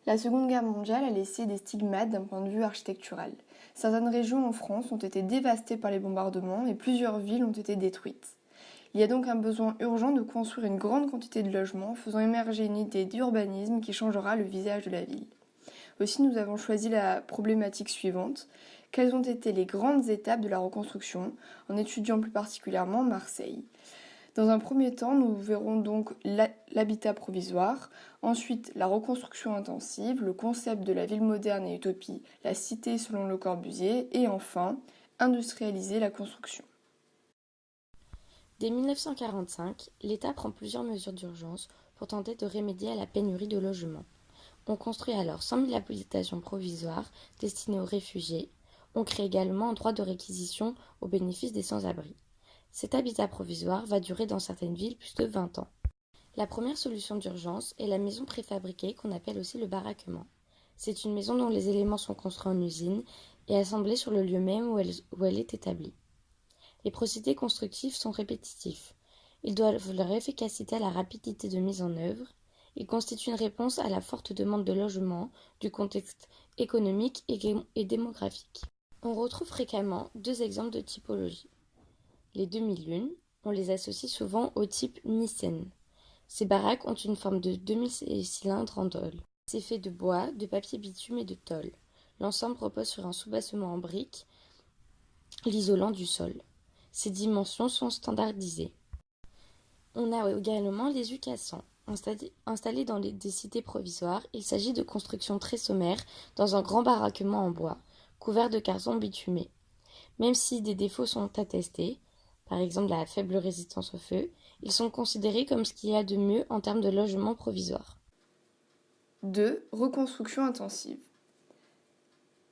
La Seconde Guerre mondiale a laissé des stigmates d'un point de vue architectural. Certaines régions en France ont été dévastées par les bombardements et plusieurs villes ont été détruites. Il y a donc un besoin urgent de construire une grande quantité de logements, faisant émerger une idée d'urbanisme qui changera le visage de la ville. Aussi, nous avons choisi la problématique suivante. Quelles ont été les grandes étapes de la reconstruction, en étudiant plus particulièrement Marseille? Dans un premier temps, nous verrons donc l'habitat provisoire, ensuite la reconstruction intensive, le concept de la ville moderne et utopie, la cité selon Le Corbusier, et enfin, industrialiser la construction. Dès 1945, l'État prend plusieurs mesures d'urgence pour tenter de remédier à la pénurie de logements. On construit alors 100 000 habitations provisoires destinées aux réfugiés. On crée également un droit de réquisition au bénéfice des sans-abri. Cet habitat provisoire va durer dans certaines villes plus de 20 ans. La première solution d'urgence est la maison préfabriquée qu'on appelle aussi le baraquement. C'est une maison dont les éléments sont construits en usine et assemblés sur le lieu même où elle est établie. Les procédés constructifs sont répétitifs. Ils doivent leur efficacité à la rapidité de mise en œuvre. Ils constituent une réponse à la forte demande de logement du contexte économique et démographique. On retrouve fréquemment deux exemples de typologie. Les demi-lunes, on les associe souvent au type Nissen. Ces baraques ont une forme de demi-cylindre en tôle. C'est fait de bois, de papier bitume et de tôle. L'ensemble repose sur un soubassement en briques, l'isolant du sol. Ces dimensions sont standardisées. On a également les UCASAN. Installés dans des cités provisoires, il s'agit de constructions très sommaires dans un grand baraquement en bois, couvert de carton bitumé. Même si des défauts sont attestés, par exemple la faible résistance au feu, ils sont considérés comme ce qu'il y a de mieux en termes de logement provisoire. 2. Reconstruction intensive.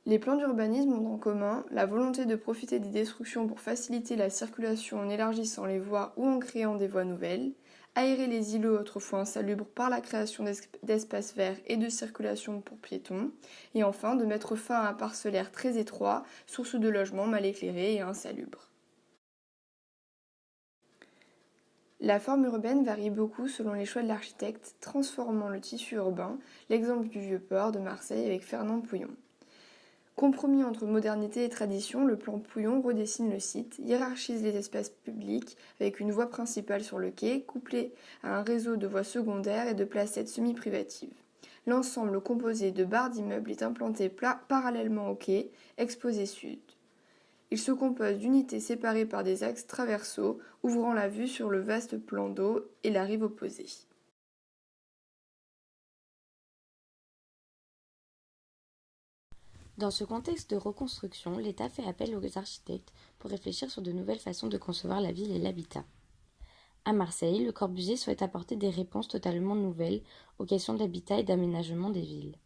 Les plans d'urbanisme ont en commun la volonté de profiter des destructions pour faciliter la circulation en élargissant les voies ou en créant des voies nouvelles, aérer les îlots autrefois insalubres par la création d'espaces verts et de circulation pour piétons, et enfin de mettre fin à un parcellaire très étroit, source de logements mal éclairés et insalubres. La forme urbaine varie beaucoup selon les choix de l'architecte, transformant le tissu urbain, l'exemple du Vieux-Port de Marseille avec Fernand Pouillon. Compromis entre modernité et tradition, le plan Pouillon redessine le site, hiérarchise les espaces publics avec une voie principale sur le quai, couplée à un réseau de voies secondaires et de placettes semi-privatives. L'ensemble composé de barres d'immeubles est implanté parallèlement au quai, exposé sud. Il se compose d'unités séparées par des axes traversaux, ouvrant la vue sur le vaste plan d'eau et la rive opposée. Dans ce contexte de reconstruction, l'État fait appel aux architectes pour réfléchir sur de nouvelles façons de concevoir la ville et l'habitat. À Marseille, Le Corbusier souhaite apporter des réponses totalement nouvelles aux questions d'habitat et d'aménagement des villes.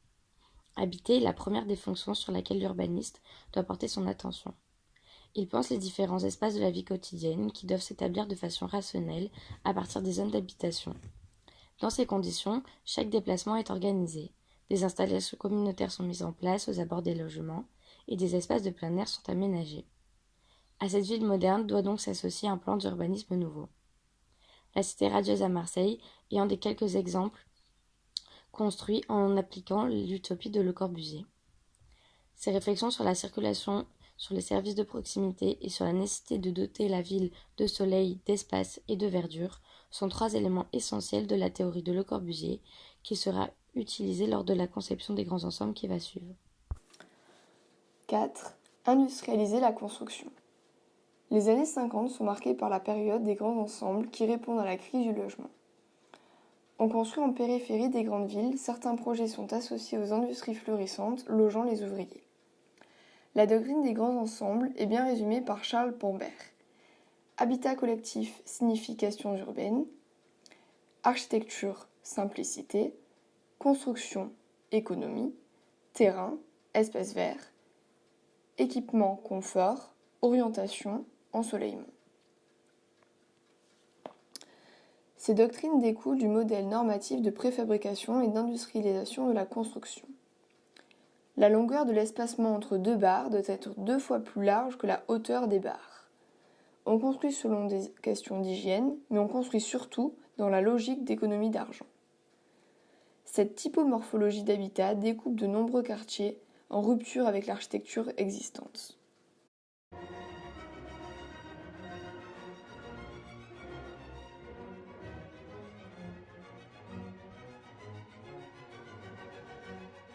Habiter est la première des fonctions sur laquelle l'urbaniste doit porter son attention. Il pense les différents espaces de la vie quotidienne qui doivent s'établir de façon rationnelle à partir des zones d'habitation. Dans ces conditions, chaque déplacement est organisé. Des installations communautaires sont mises en place aux abords des logements et des espaces de plein air sont aménagés. À cette ville moderne doit donc s'associer un plan d'urbanisme nouveau. La cité radieuse à Marseille est un des quelques exemples construits en appliquant l'utopie de Le Corbusier. Ces réflexions sur la circulation, sur les services de proximité et sur la nécessité de doter la ville de soleil, d'espace et de verdure sont trois éléments essentiels de la théorie de Le Corbusier qui sera utilisée lors de la conception des grands ensembles qui va suivre. 4. Industrialiser la construction. Les années 50 sont marquées par la période des grands ensembles qui répondent à la crise du logement. On construit en périphérie des grandes villes, certains projets sont associés aux industries florissantes, logeant les ouvriers. La doctrine des grands ensembles est bien résumée par Charles Bombert. Habitat collectif, signification urbaine. Architecture, simplicité. Construction, économie. Terrain, espace vert. Équipement, confort. Orientation, ensoleillement. Ces doctrines découlent du modèle normatif de préfabrication et d'industrialisation de la construction. La longueur de l'espacement entre deux barres doit être 2 fois plus large que la hauteur des barres. On construit selon des questions d'hygiène, mais on construit surtout dans la logique d'économie d'argent. Cette typomorphologie d'habitat découpe de nombreux quartiers en rupture avec l'architecture existante.